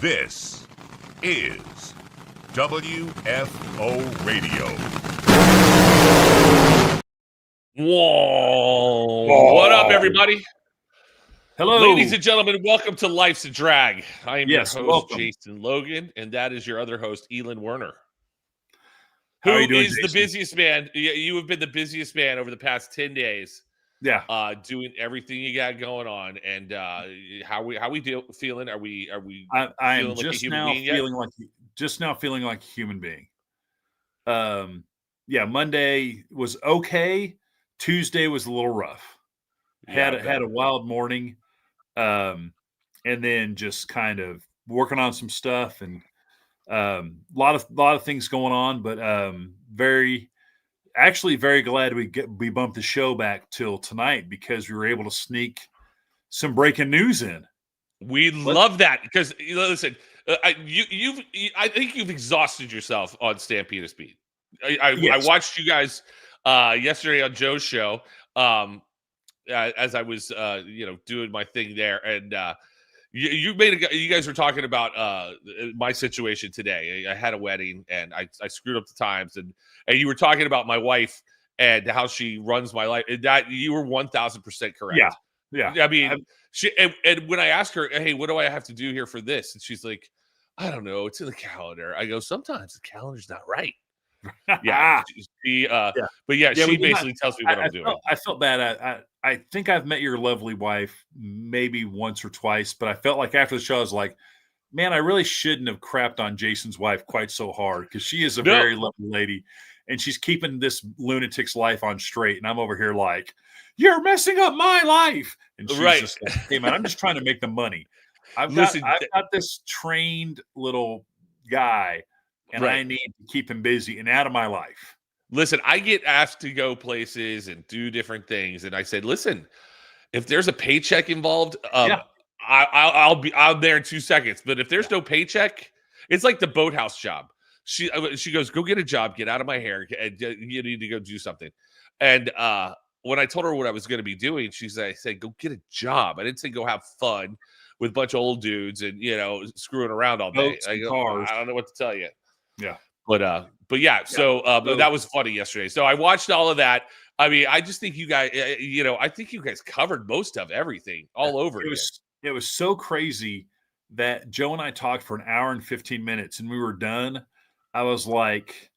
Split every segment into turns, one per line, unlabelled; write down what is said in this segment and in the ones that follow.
This is WFO Radio.
Whoa. What up, everybody?
Hello.
Ladies and gentlemen, welcome to Life's a Drag. I am your host,
welcome.
Jason Logan, and that is your other host, Elon Werner.
How are you doing,
is
Jason?
the busiest man? You have been the busiest man over the past 10 days.
Yeah.
Doing everything you got going on. And how we feeling? Are we
I am
feeling like a
just
human
now
being yet?
feeling like a human being. Yeah, Monday was okay. Tuesday was a little rough. Had a wild morning. And then just kind of working on some stuff and a lot of things going on, but very glad we bumped the show back till tonight because we were able to sneak some breaking news in.
We love that because listen, I think you've exhausted yourself on Stampede of Speed.
Yes.
I watched you guys yesterday on Joe's show as I was doing my thing there, and you guys were talking about my situation today. I had a wedding and I screwed up the times, and you were talking about my wife and how she runs my life. And that you were 1,000% correct.
Yeah.
I mean, and when I asked her, hey, what do I have to do here for this? And she's like, I don't know. It's in the calendar. I go, sometimes the calendar's not right. Yeah. But she basically tells me what I'm doing.
I felt bad. I think I've met your lovely wife maybe once or twice, but I felt like after the show, I was like, man, I really shouldn't have crapped on Jason's wife quite so hard because she is a very lovely lady and she's keeping this lunatic's life on straight. And I'm over here like, you're messing up my life. And she's just like, hey, man, I'm just trying to make the money. I've got this trained little guy and I need to keep him busy and out of my life.
Listen, I get asked to go places and do different things. And I said, listen, if there's a paycheck involved, I'll be out there in 2 seconds. But if there's no paycheck, it's like the boathouse job. She goes, go get a job, get out of my hair. You need to go do something. And when I told her what I was going to be doing, she said, go get a job. I didn't say go have fun with a bunch of old dudes and, screwing around all day.
Cars.
I don't know what to tell you.
Yeah.
But that was funny yesterday. So I watched all of that. I mean, I just think you guys, I think you guys covered most of everything all over.
It was so crazy that Joe and I talked for an hour and 15 minutes and we were done. I was like,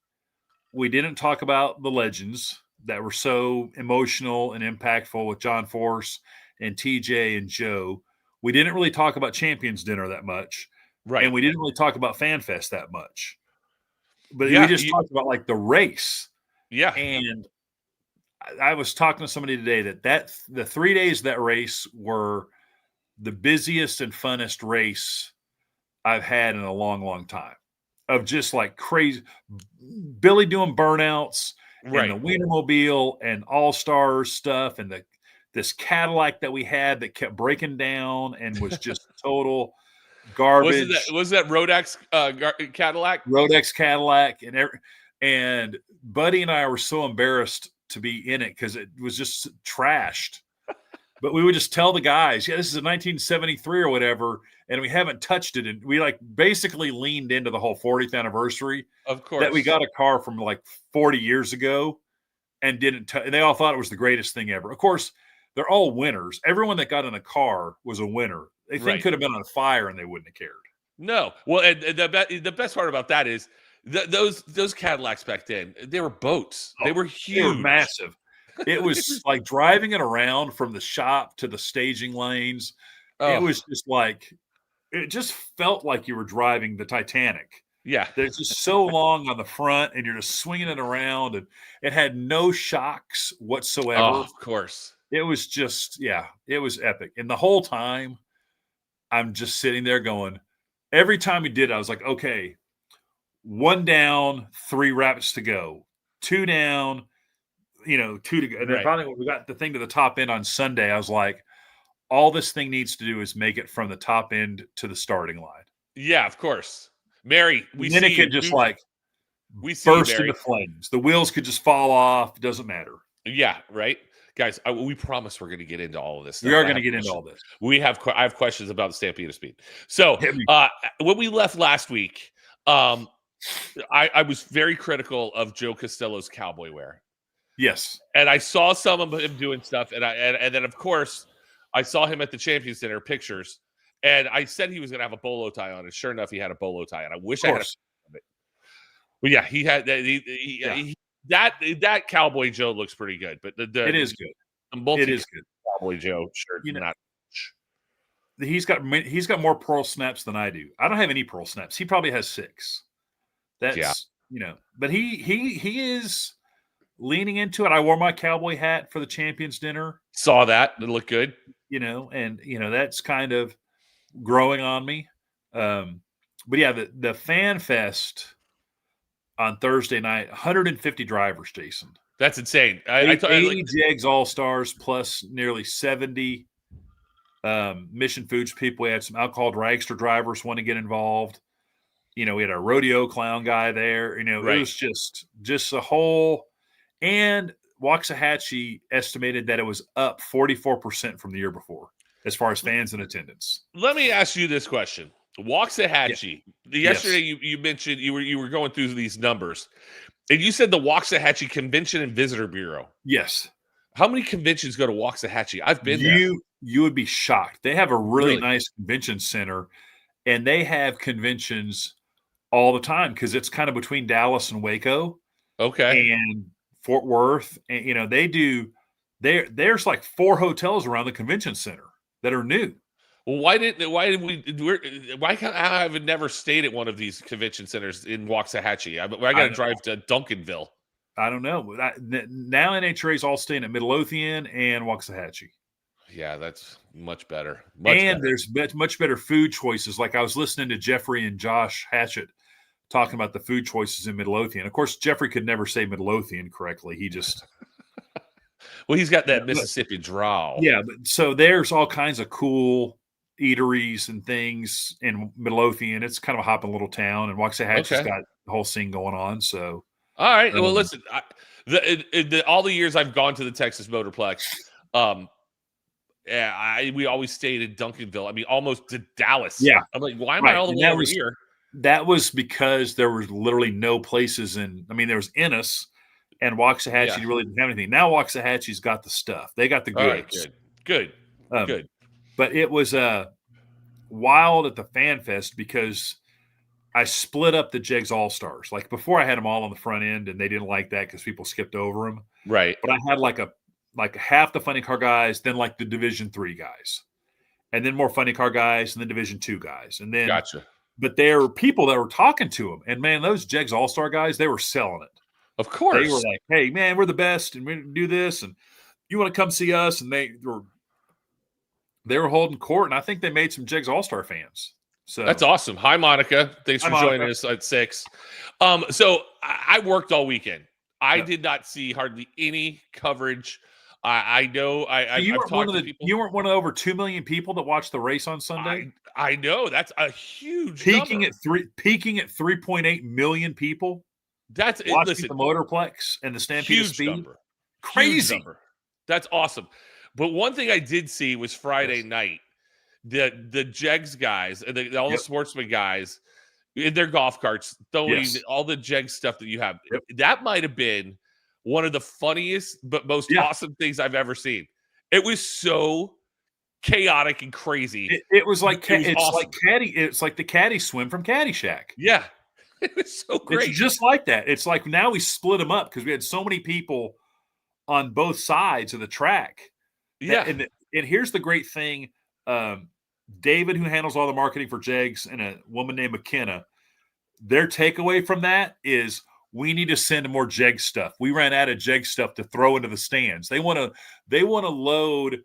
we didn't talk about the legends that were so emotional and impactful with John Force and TJ and Joe. We didn't really talk about Champions Dinner that much.
Right.
And we didn't really talk about Fan Fest that much. But we just talked about like the race.
Yeah.
And I was talking to somebody today that the 3 days of that race were the busiest and funnest race I've had in a long, long time. Of just like crazy Billy doing burnouts and the Wienermobile and all-star stuff and this Cadillac that we had that kept breaking down and was just total garbage.
Was that Rodex Cadillac?
Rodex Cadillac and Buddy and I were so embarrassed to be in it because it was just trashed. But we would just tell the guys, this is a 1973 or whatever, and we haven't touched it. And we like basically leaned into the whole 40th anniversary.
Of course.
That we got a car from like 40 years ago and and they all thought it was the greatest thing ever. Of course, they're all winners. Everyone that got in a car was a winner. They think could have been on fire and they wouldn't have cared.
No. Well, and the best part about that is those Cadillacs back then, they were boats. They were huge.
They were massive. It was like driving it around from the shop to the staging lanes. It was just like, it just felt like you were driving the Titanic.
Yeah.
They're just so long on the front and you're just swinging it around and it had no shocks whatsoever.
Oh, of course.
It was just, it was epic. And the whole time I'm just sitting there going, every time he did it, I was like, okay, 1 down, 3 wraps to go, 2 down, 2 to go. And then finally when we got the thing to the top end on Sunday, I was like, all this thing needs to do is make it from the top end to the starting line.
Yeah, of course. Mary, we see
it could just burst into flames. The wheels could just fall off. It doesn't matter.
Yeah, right. Guys, we promise we're going to get into all of this stuff.
We are going to get into all this.
I have questions about the Stampede of Speed. So when we left last week, I was very critical of Joe Costello's cowboy wear.
Yes.
And I saw some of him doing stuff. And then, of course, I saw him at the Champions Center pictures. And I said he was going to have a bolo tie on. And sure enough, he had a bolo tie. And I wish I had a But yeah, he had that Cowboy Joe looks pretty good. But
it is good.
It is good. Cowboy Joe shirt, not.
He's got more pearl snaps than I do. I don't have any pearl snaps. He probably has 6. That's but he is leaning into it. I wore my cowboy hat for the Champions Dinner.
Saw that. It looked good.
And that's kind of growing on me. But yeah, the Fan Fest on Thursday night, 150 drivers, Jason.
That's insane.
80 JEGS All-Stars plus nearly 70 Mission Foods people. We had some alcohol dragster drivers want to get involved. We had a rodeo clown guy there. It was just a whole. And Waxahachie estimated that it was up 44% from the year before as far as fans in attendance.
Let me ask you this question. Waxahachie. Yesterday you mentioned you were going through these numbers. And you said the Waxahachie Convention and Visitor Bureau.
Yes.
How many conventions go to Waxahachie? I've been there.
You would be shocked. They have a really nice convention center, and they have conventions all the time because it's kind of between Dallas and Waco.
Okay.
And Fort Worth. And, they do – there's like 4 hotels around the convention center that are new.
Well, why I have never stayed at one of these convention centers in Waxahachie? I got to drive to Duncanville.
I don't know. Now NHRA is all staying at Midlothian and Waxahachie.
Yeah, that's much better.
There's much better food choices. Like I was listening to Jeffrey and Josh Hatchett talking about the food choices in Midlothian. Of course, Jeffrey could never say Midlothian correctly. He just
well, he's got that Mississippi drawl.
Yeah, but so there's all kinds of cool eateries and things in Midlothian. It's kind of a hopping little town, and Waxahachie's got the whole scene going on. So,
all right. Well, listen, all the years I've gone to the Texas Motorplex, we always stayed in Duncanville. I mean, almost to Dallas.
Yeah,
I'm like, why am I all the way over here?
That was because there was literally no places there was Ennis, and Waxahachie really didn't have anything. Now Waxahachie's got the stuff. They got the goods.
Right, good.
But it was wild at the Fan Fest because I split up the JEGS All-Stars. Like before I had them all on the front end, and they didn't like that because people skipped over them.
Right.
But I had like half the funny car guys, then like the Division 3 guys, and then more funny car guys, and then Division 2 guys. And then
gotcha.
But there were people that were talking to them. And, man, those JEGS All-Star guys, they were selling it.
Of course.
They were like, hey, man, we're the best, and we do this, and you want to come see us? And they were holding court, and I think they made some JEGS All-Star fans. So
that's awesome. Hi, Monica. Thanks for joining us at 6. So I worked all weekend. I did not see hardly any coverage. I know.
You weren't one of the over 2 million people that watched the race on Sunday.
I know that's a huge
peaking
number.
at 3.8 million people.
That's
watching the Motorplex and the Stampede of Speed.
Number.
Crazy.
Number. That's awesome. But one thing I did see was Friday night. The JEGS guys and all the sportsman guys in their golf carts throwing all the JEGS stuff that you have.
Yep.
That might have been one of the funniest but most awesome things I've ever seen. It was so chaotic and crazy.
It was like
awesome.
It's like the caddy swim from Caddyshack.
Yeah, it was so great.
It's just like that. It's like now we split them up because we had so many people on both sides of the track.
Yeah,
and here's the great thing. David, who handles all the marketing for JEGS, and a woman named McKenna, their takeaway from that is we need to send more JEGS stuff. We ran out of JEGS stuff to throw into the stands. They want to load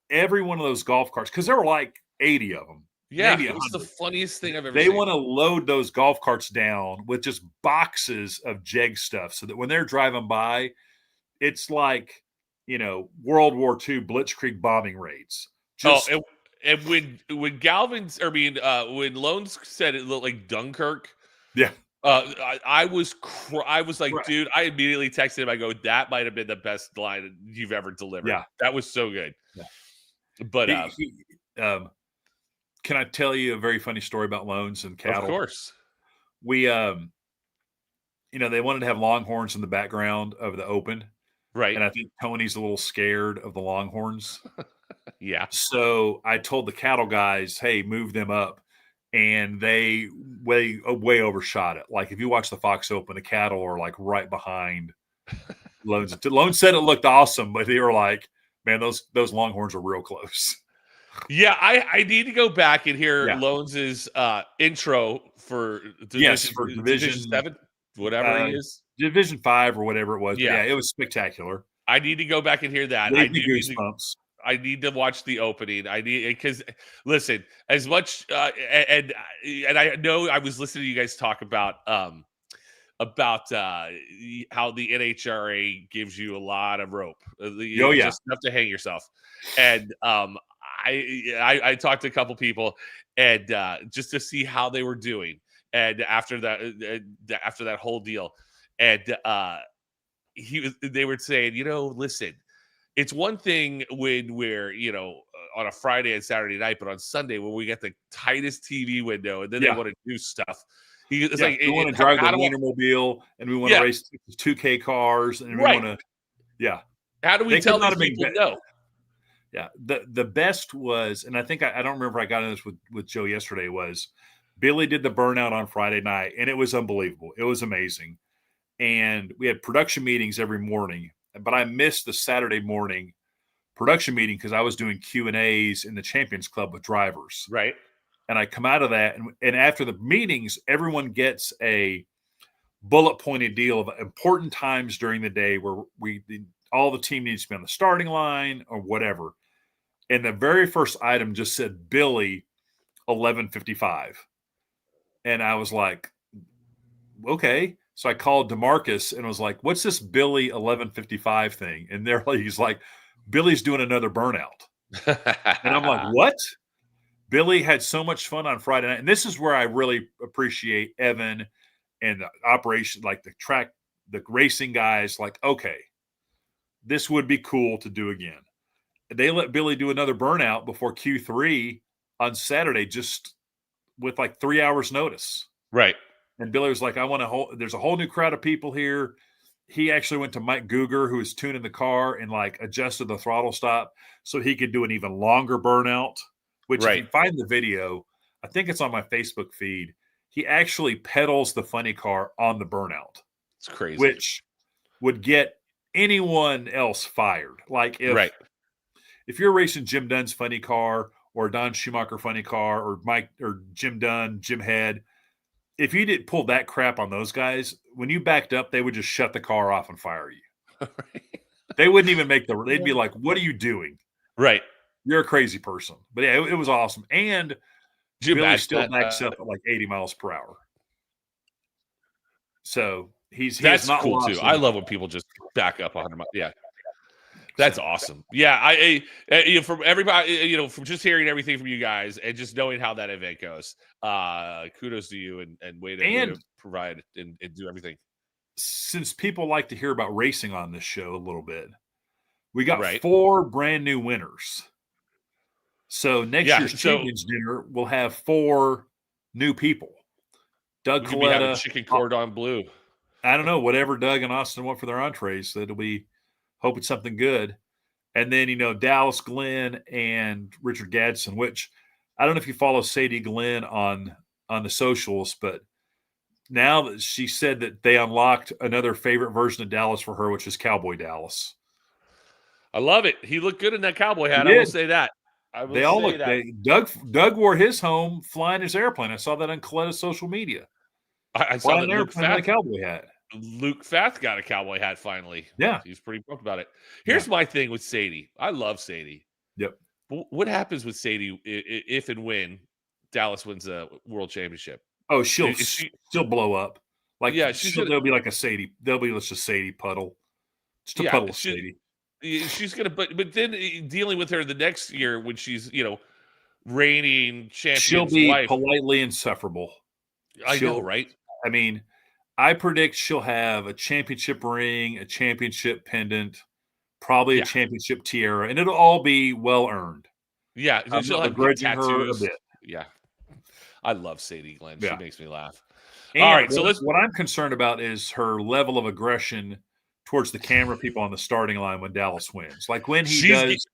every one of those golf carts because there were like 80 of them.
Yeah, it was the funniest thing I've ever seen.
They want to load those golf carts down with just boxes of JEGS stuff so that when they're driving by, it's like, World War II Blitzkrieg bombing raids.
And when when Loans said it looked like Dunkirk, I was like,
Right.
dude, I immediately texted him. I go, that might have been the best line you've ever delivered.
Yeah.
That was so good.
Yeah.
But
can I tell you a very funny story about loans and cattle?
Of course.
We, they wanted to have Longhorns in the background of the Open.
Right.
And I think Tony's a little scared of the Longhorns.
Yeah.
So I told the cattle guys, hey, move them up. And they way overshot it. Like if you watch the Fox Open, the cattle are like right behind Loans. Loans said it looked awesome, but they were like, man, those Longhorns are real close.
Yeah, I need to go back and hear
Yeah.
Loans' intro for
Division
7, whatever he is.
Division 5 or whatever it was.
Yeah.
But yeah, it was spectacular.
I need to go back and hear that.
Goosebumps.
I need to watch the opening. Because listen, as much and I know I was listening to you guys talk about how the NHRA gives you a lot of rope. Just enough to hang yourself. And I talked to a couple people and just to see how they were doing. And after that whole deal, and they were saying, listen, it's one thing when we're, on a Friday and Saturday night, but on Sunday when we get the tightest TV window and then they want to do stuff. It's like
we want to drive the Wienermobile and we want to race 2K cars and we want to,
How do we tell these people no?
Yeah, the best was, and I think I don't remember I got in this with Joe yesterday, was Billy did the burnout on Friday night, and it was unbelievable. It was amazing. And we had production meetings every morning, but I missed the Saturday morning production meeting because I was doing Q&As in the Champions Club with drivers.
Right.
And I come out of that, and after the meetings, everyone gets a bullet-pointed deal of important times during the day where all the team needs to be on the starting line or whatever. And the very first item just said Billy 11:55. And I was like, okay. So I called DeMarcus and was like, what's this Billy 11:55 thing? And he's like, Billy's doing another burnout. And I'm like, what? Billy had so much fun on Friday night. And this is where I really appreciate Evan and the operation, like the track, the racing guys, like, okay, this would be cool to do again. They let Billy do another burnout before Q3 on Saturday, just with like 3 hours notice.
Right.
And Billy was like, there's a whole new crowd of people here. He actually went to Mike Guger, who was tuning the car and like adjusted the throttle stop so he could do an even longer burnout, which if you find the video, I think it's on my Facebook feed. He actually pedals the funny car on the burnout.
It's crazy.
Which would get anyone else fired. Like if you're racing Jim Dunn's funny car or Don Schumacher funny car or Mike or Jim Dunn, Jim Head, if you didn't pull that crap on those guys, when you backed up, they would just shut the car off and fire you. They wouldn't even they'd be like, what are you doing?
Right.
You're a crazy person. But yeah, it was awesome. And Billy still backs up at like 80 miles per hour. So
that's not cool too. I love when people just back up 100 miles. Yeah. That's awesome. Yeah, from everybody, from just hearing everything from you guys and just knowing how that event goes, kudos to you and way to provide and do everything.
Since people like to hear about racing on this show a little bit, we got 4 brand new winners. So next year's Champions Dinner will have 4 new people. Doug Coletta,
chicken cordon bleu.
I don't know, whatever Doug and Austin want for their entrees. So it'll be. Hope it's something good. And then, Dallas Glenn and Richard Gadsden, which I don't know if you follow Sadie Glenn on the socials, but now that she said that they unlocked another favorite version of Dallas for her, which is Cowboy Dallas.
I love it. He looked good in that cowboy hat. I will say that.
They all look. Doug wore his home flying his airplane. I saw that on Coletta's social media.
I saw that Luke
Fath, a cowboy hat.
Luke Fath got a cowboy hat finally.
Yeah.
He's pretty pumped about it. Here's my thing with Sadie. I love Sadie.
Yep.
What happens with Sadie if and when Dallas wins a world championship?
Oh, she'll blow up. Like, there'll be like a Sadie. There'll be just a Sadie puddle. Just a puddle of Sadie.
She's gonna, but then dealing with her the next year when she's reigning champion,
she'll be politely insufferable.
I know, right?
I mean, I predict she'll have a championship ring, a championship pendant, probably a championship tiara, and it'll all be well earned.
Yeah,
I'm
she'll
not
have
begrudging her a
tattoos.
bit.
Yeah, I love Sadie Glenn. She
Yeah.
makes me laugh.
And
All right, so
what I'm concerned about is her level of aggression towards the camera people on the starting line when Dallas wins. Like when he does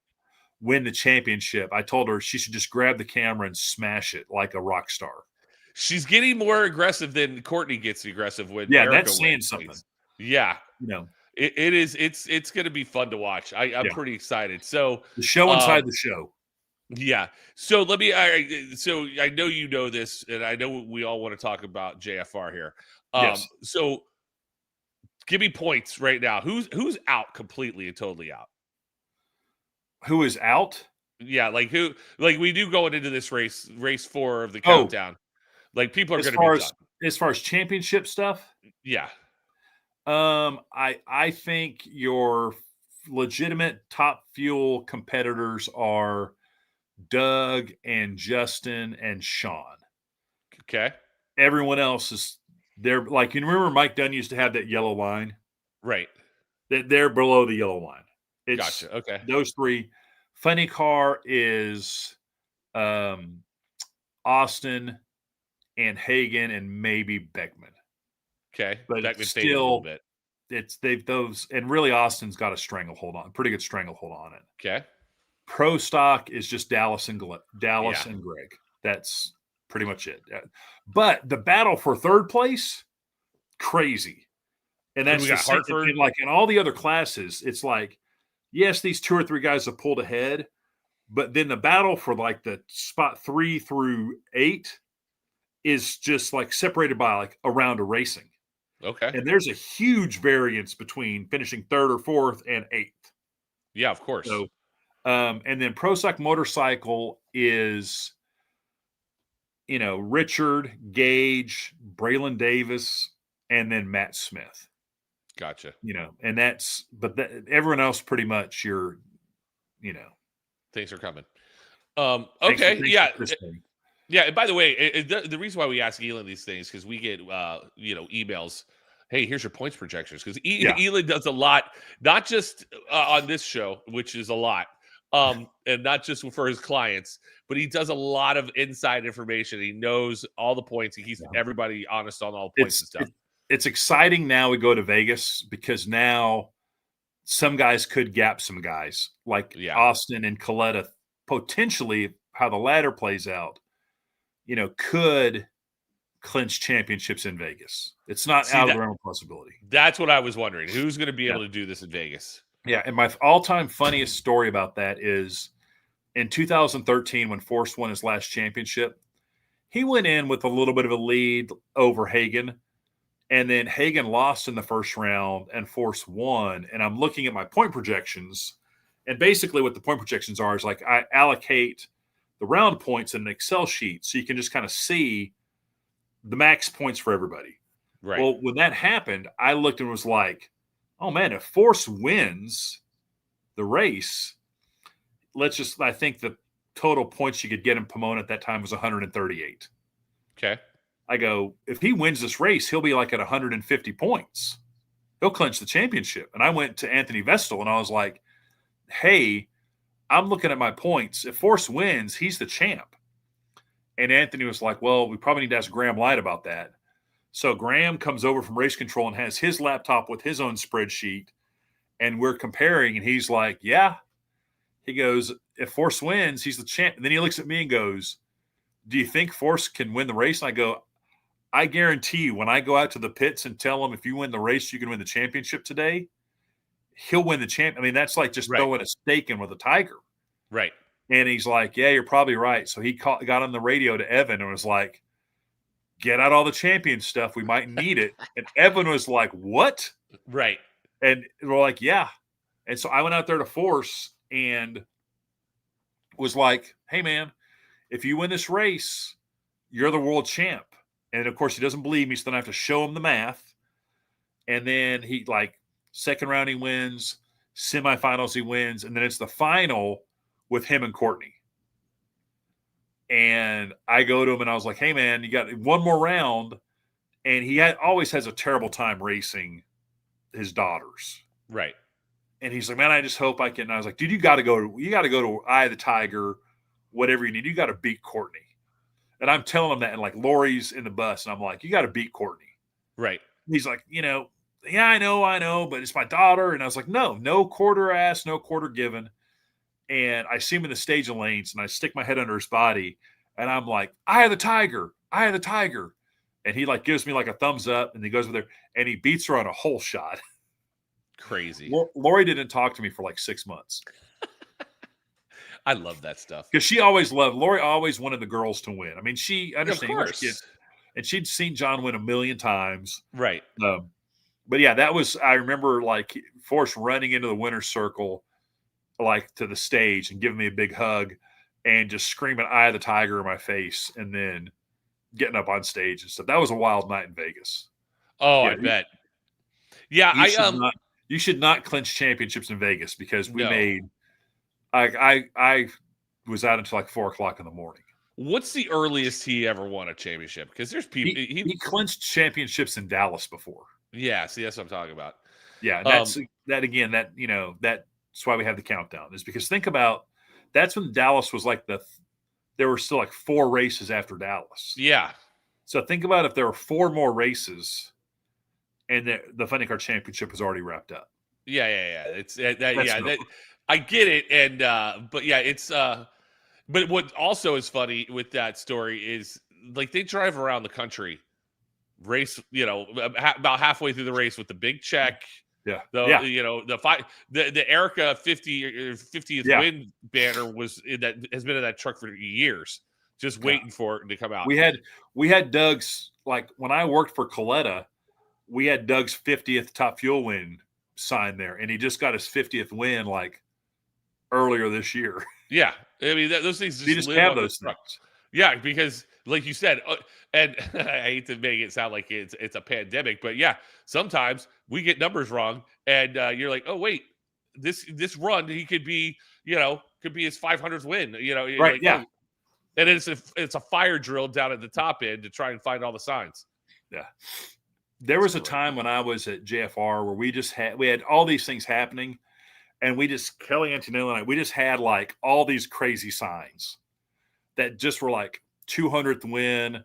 win the championship, I told her she should just grab the camera and smash it like a rock star.
She's getting more aggressive than Courtney gets aggressive when
Yeah,
Erica
that's saying
wins.
something.
Yeah.
You know,
it's going to be fun to watch. I'm pretty excited. So
the show inside the show.
Yeah. So let me. So I know you know this, and I know we all want to talk about JFR here.
Yes.
So give me points right now. Who's out completely and totally out?
Who is out?
Yeah, like who? Like we do going into this race 4 of the countdown. Like people are going to be done.
As far as championship stuff.
Yeah.
I think your legitimate top fuel competitors are Doug and Justin and Sean.
Okay.
Everyone else is they're like, you remember Mike Dunn used to have that yellow line?
Right.
They're below the yellow line. It's
gotcha. Okay.
Those three. Funny car is Austin and Hagen and maybe Beckman.
Okay.
But
Beckman
still,
a little bit.
And really Austin's got a stranglehold on, pretty good stranglehold on it.
Okay.
Pro stock is just Dallas and Greg. That's pretty much it. But the battle for third place, crazy. And that's the same thing. Like in all the other classes, it's like, yes, these 2 or 3 guys have pulled ahead, but then the battle for like the spot 3 through 8 is just like separated by like a round of racing.
Okay.
And there's a huge variance between finishing 3rd or 4th and 8th.
Yeah, of course.
So, and then Pro Stock Motorcycle is, Richard, Gage, Braylon Davis, and then Matt Smith.
Gotcha.
And everyone else pretty much
things are coming. Okay. Yeah. Yeah. And by the way, the reason why we ask Elin these things, because we get, emails. Hey, here's your points projections. Because Elin does a lot, not just on this show, which is a lot, and not just for his clients, but he does a lot of inside information. He knows all the points. He keeps everybody honest on all the points and stuff.
It's exciting now we go to Vegas because now some guys could gap some guys like Austin and Coletta, potentially how the ladder plays out, could clinch championships in Vegas. It's not out of the realm of possibility.
That's what I was wondering. Who's going to be able to do this in Vegas?
Yeah. And my all-time funniest story about that is in 2013 when Force won his last championship, he went in with a little bit of a lead over Hagen. And then Hagen lost in the first round and Force won. And I'm looking at my point projections. And basically what the point projections are is like I allocate the round points in an Excel sheet so you can just kind of see the max points for everybody.
Right.
Well, when that happened, I looked and was like, oh, man, if Force wins the race, I think the total points you could get in Pomona at that time was 138.
Okay.
I go, if he wins this race, he'll be like at 150 points. He'll clinch the championship. And I went to Anthony Vestal and I was like, hey, I'm looking at my points. If Force wins, he's the champ. And Anthony was like, well, we probably need to ask Graham Light about that. So Graham comes over from race control and has his laptop with his own spreadsheet. And we're comparing. And he's like, yeah. He goes, if Force wins, he's the champ. And then he looks at me and goes, do you think Force can win the race? And I go, I guarantee you, when I go out to the pits and tell him, if you win the race, you can win the championship today, he'll win the champ. I mean, that's like just throwing a stake in with a tiger.
Right.
And he's like, yeah, you're probably right. So he got on the radio to Evan and was like, get out all the champion stuff. We might need it. And Evan was like, what?
Right.
And we're like, yeah. And so I went out there to Force and was like, hey, man, if you win this race, you're the world champ. And, of course, he doesn't believe me, so then I have to show him the math. And then he, second round he wins, semifinals he wins, and then it's the final with him and Courtney. And I go to him, and I was like, hey, man, you got one more round, and he always has a terrible time racing his daughters.
Right.
And he's like, man, I just hope I can. And I was like, dude, you got to go to Eye of the Tiger, whatever you need. You got to beat Courtney. And I'm telling him that, and like Lori's in the bus, and I'm like, you got to beat Courtney.
Right.
He's like, yeah, I know, but it's my daughter. And I was like, no quarter asked, no quarter given. And I see him in the staging lanes, and I stick my head under his body, and I'm like, Eye of the Tiger. And he like gives me like a thumbs up, and he goes over there, and he beats her on a hole shot.
Crazy.
Lori didn't talk to me for like 6 months.
I love that stuff.
Because Lori always wanted the girls to win. I mean, she understands kids, and she'd seen John win a million times.
Right.
But yeah, I remember like Forrest running into the winner's circle, like to the stage and giving me a big hug and just screaming Eye of the Tiger in my face and then getting up on stage and stuff. That was a wild night in Vegas.
Oh, yeah, I bet. Yeah,
you should not clinch championships in Vegas because we made I was out until like 4:00 in the morning.
What's the earliest he ever won a championship? Because there's people
he clinched championships in Dallas before.
Yeah, see, that's what I'm talking about.
Yeah, that's why we have the countdown. Is because think about that's when Dallas was like there were still like 4 races after Dallas.
Yeah.
So think about if there were 4 more races, and the Funny Car Championship was already wrapped up.
Yeah. It's I get it, and but yeah, it's but what also is funny with that story is like they drive around the country, race, about halfway through the race with the big check.
Yeah.
The Erica 50th win banner has been in that truck for years, just waiting for it to come out.
We had Doug's, like when I worked for Coletta, we had Doug's 50th Top Fuel win sign there, and he just got his 50th win like earlier this year.
Yeah, I mean those things
just live have those things.
Yeah, because like you said, and I hate to make it sound like it's a pandemic, but yeah, sometimes we get numbers wrong, and you're like, oh wait, this run he could be his 500th win,
right?
Like,
yeah,
and it's a fire drill down at the top end to try and find all the signs.
Yeah, there was a time when I was at JFR where we had all these things happening, and Kelly Antonelli and I, we just had like all these crazy signs that just were like 200th win,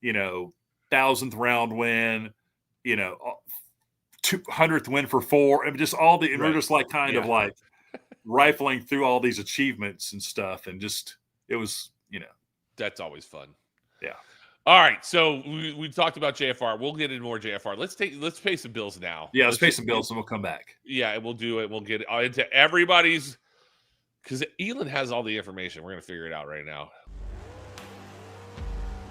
1,000th round win, 200th win for 4, and just all the, and we're just like kind of like rifling through all these achievements and stuff, and just it was,
that's always fun.
Yeah.
All right, so we talked about JFR. We'll get into more JFR. Let's pay some bills now.
Yeah, let's pay some bills, and we'll come back.
Yeah, and we'll do it. We'll get into everybody's, because Elon has all the information. We're gonna figure it out right now.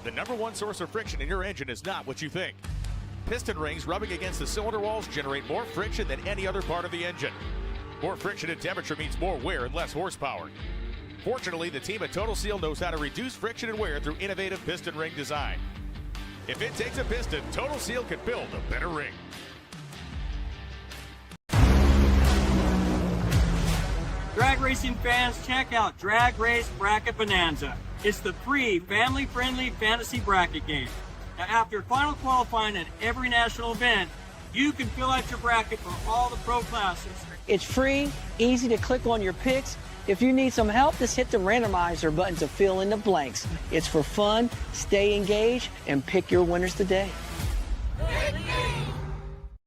The number one source of friction in your engine is not what you think. Piston rings rubbing against the cylinder walls generate more friction than any other part of the engine. More friction and temperature means more wear and less horsepower. Fortunately, the team at Total Seal knows how to reduce friction and wear through innovative piston ring design. If it takes a piston, Total Seal can build a better ring.
Drag racing fans, check out Drag Race Bracket Bonanza. It's the free, family-friendly fantasy bracket game. Now, after final qualifying at every national event, you can fill out your bracket for all the pro classes.
It's free, easy to click on your picks. If you need some help, just hit the randomizer button to fill in the blanks. It's for fun, stay engaged, and pick your winners today.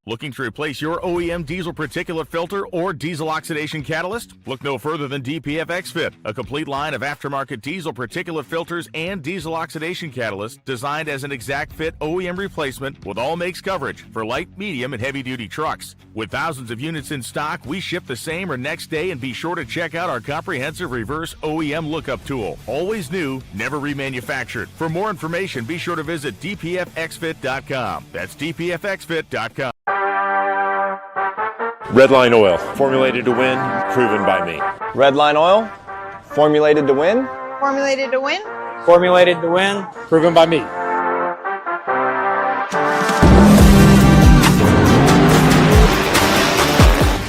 Looking to replace your OEM diesel particulate filter or diesel oxidation catalyst? Look no further than DPF XFit, a complete line of aftermarket diesel particulate filters and diesel oxidation catalysts designed as an exact fit OEM replacement with all makes coverage for light, medium, and heavy-duty trucks. With thousands of units in stock, we ship the same or next day, and be sure to check out our comprehensive reverse OEM lookup tool. Always new, never remanufactured. For more information, be sure to visit dpfxfit.com. That's dpfxfit.com.
Redline Oil, formulated to win, proven by me.
Redline Oil, formulated to win.
Formulated to win.
Formulated to win, proven by me.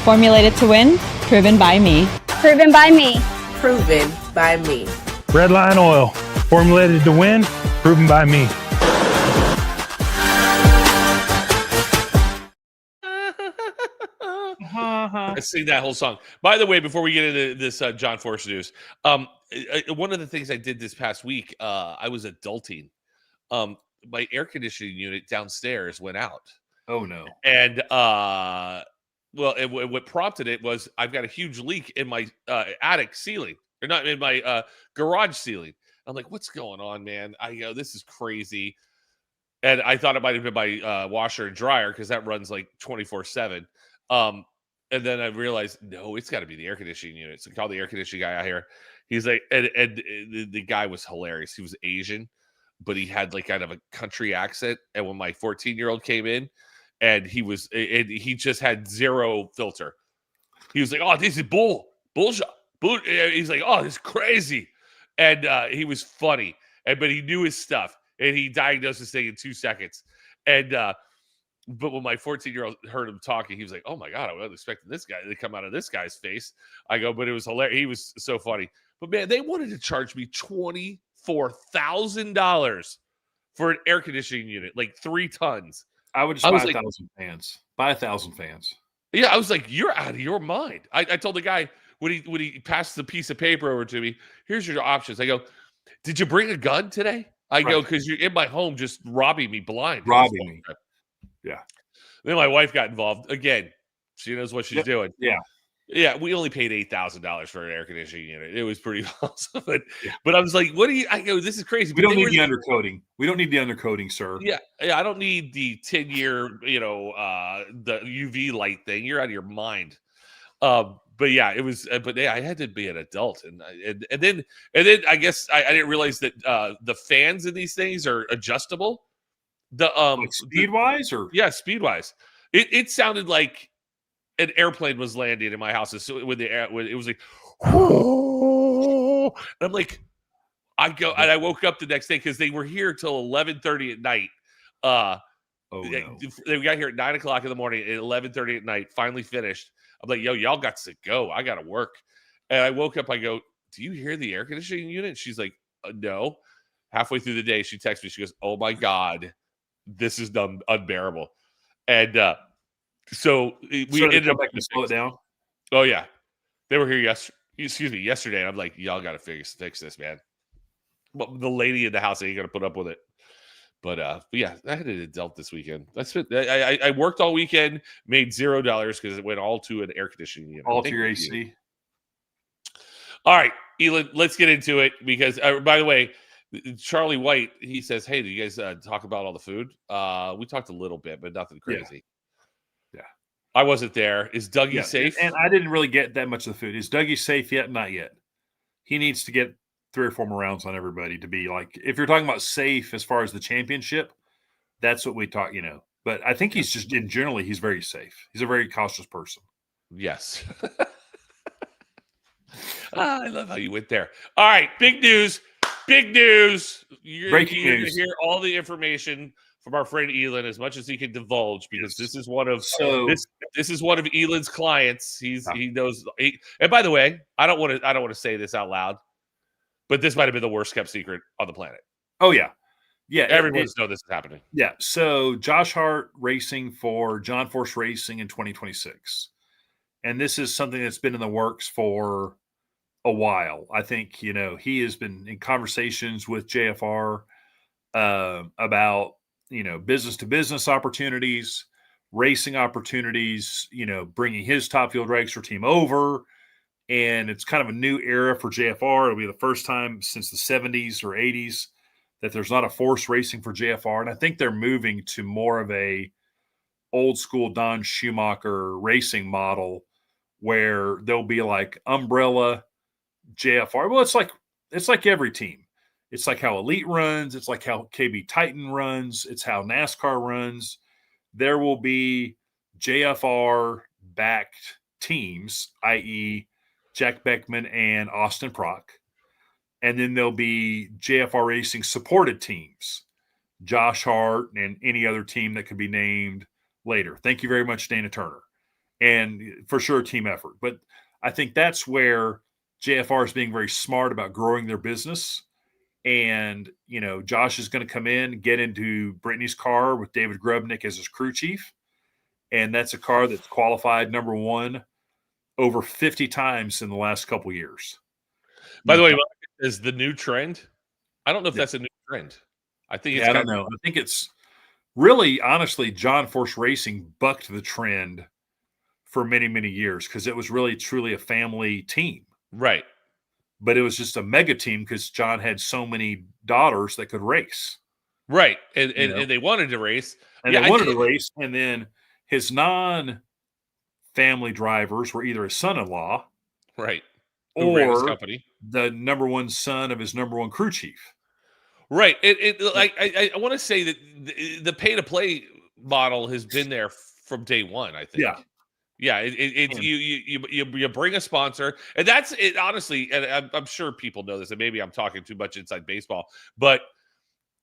Formulated to win, proven by me.
Proven by me.
Proven by me.
Redline Oil, formulated to win, proven by me.
sing that whole song. By the way, before we get into this John Force news, one of the things I did this past week, I was adulting. My air conditioning unit downstairs went out.
Oh no!
And what prompted it was I've got a huge leak in my attic ceiling, or not in my garage ceiling. I'm like, what's going on, man? I go, this is crazy. And I thought it might have been my washer and dryer because that runs like 24/7. And then I realized, no, it's got to be the air conditioning unit. So I called the air conditioning guy out here. He's like, and the guy was hilarious. He was Asian, but he had like kind of a country accent. And when my 14-year-old came in, and he just had zero filter. He was like, "Oh, this is bullshit." He's like, "Oh, this is crazy," and he was funny, but he knew his stuff, and he diagnosed this thing in 2 seconds. And but when my 14-year-old heard him talking, he was like, "Oh my god, I wasn't expecting this guy to come out of this guy's face." I go, but it was hilarious. He was so funny. But man, they wanted to charge me $24,000 for an air conditioning unit, like 3 tons.
I would just buy 1,000 fans. Buy 1,000 fans.
Yeah, I was like, you're out of your mind. I told the guy when he passed the piece of paper over to me, here's your options. I go, did you bring a gun today? I go, because you're in my home just robbing me blind.
Robbing me. Yeah.
Then my wife got involved. Again, she knows what she's doing.
Yeah.
Yeah, we only paid $8,000 for an air conditioning unit. It was pretty awesome. But I was like, what do you – I go, this is crazy.
We don't need the undercoating. We don't need the undercoating, sir.
Yeah, I don't need the 10-year, the UV light thing. You're out of your mind. But yeah, it was. But yeah, I had to be an adult, and then I guess I didn't realize that the fans in these things are adjustable. The
like speed wise, or
speed wise, it sounded like an airplane was landing in my house. So when it was like, and I'm like. I woke up the next day because they were here till 11:30 at night. They got here at 9 o'clock in the morning. At 11:30 at night, finally finished. I'm like, yo, y'all got to go. I got to work. And I woke up. I go, do you hear the air conditioning unit? She's like, no. Halfway through the day, she texts me. She goes, oh my god, this is unbearable. And so we ended up
to slow it down.
Oh yeah, they were here yesterday. And I'm like, y'all got to fix this, man. But the lady in the house ain't gonna put up with it. But yeah, I had an adult this weekend. That's it. I worked all weekend, made $0 because it went all to an air conditioning unit.
All to your AC.
All right, Elon, let's get into it because by the way, Charlie White, he says, hey, do you guys talk about all the food? We talked a little bit, but nothing crazy.
Yeah.
I wasn't there. Is Dougie safe?
And I didn't really get that much of the food. Is Dougie safe yet? Not yet. He needs to get 3 or 4 more rounds on everybody to be like, if you're talking about safe as far as the championship, that's what we talk, But I think he's just generally he's very safe. He's a very cautious person.
Yes. I love how you went there. All right, big news. Breaking news. You're going to hear all the information from our friend Elon as much as he can divulge because this is one of this is one of Elon's clients. He knows. And by the way, I don't want to say this out loud. But this might have been the worst kept secret on the planet.
Oh, yeah. Yeah.
Everyone's know this is happening.
Yeah. So Josh Hart racing for John Force Racing in 2026. And this is something that's been in the works for a while. I think, he has been in conversations with JFR about, business to business opportunities, racing opportunities, bringing his Top Field Racer team over. And it's kind of a new era for JFR. It'll be the first time since the 70s or 80s that there's not a force racing for JFR. And I think they're moving to more of a old school Don Schumacher racing model where there'll be like umbrella JFR. Well, it's like every team. It's like how Elite runs. It's like how KB Titan runs. It's how NASCAR runs. There will be JFR-backed teams, i.e., Jack Beckman and Austin Prock. And then there'll be JFR Racing supported teams, Josh Hart and any other team that could be named later. Thank you very much, Dana Turner. And for sure, team effort. But I think that's where JFR is being very smart about growing their business. And, Josh is going to come in, get into Brittany's car with David Grubnick as his crew chief. And that's a car that's qualified number 1 over 50 times in the last couple years.
By the way, is the new trend? I don't know if that's a new trend. I think it's
I don't know. I think it's really, honestly, John Force Racing bucked the trend for many, many years because it was really, truly a family team.
Right.
But it was just a mega team because John had so many daughters that could race.
Right. And they wanted to race.
And they wanted to race. And then his non-family drivers were either his son-in-law.
Right.
Or the number one son of his number one crew chief.
Right. I want to say that the pay-to-play model has been there from day one, I think. Yeah. You bring a sponsor, and that's it. Honestly, and I'm sure people know this, and maybe I'm talking too much inside baseball, but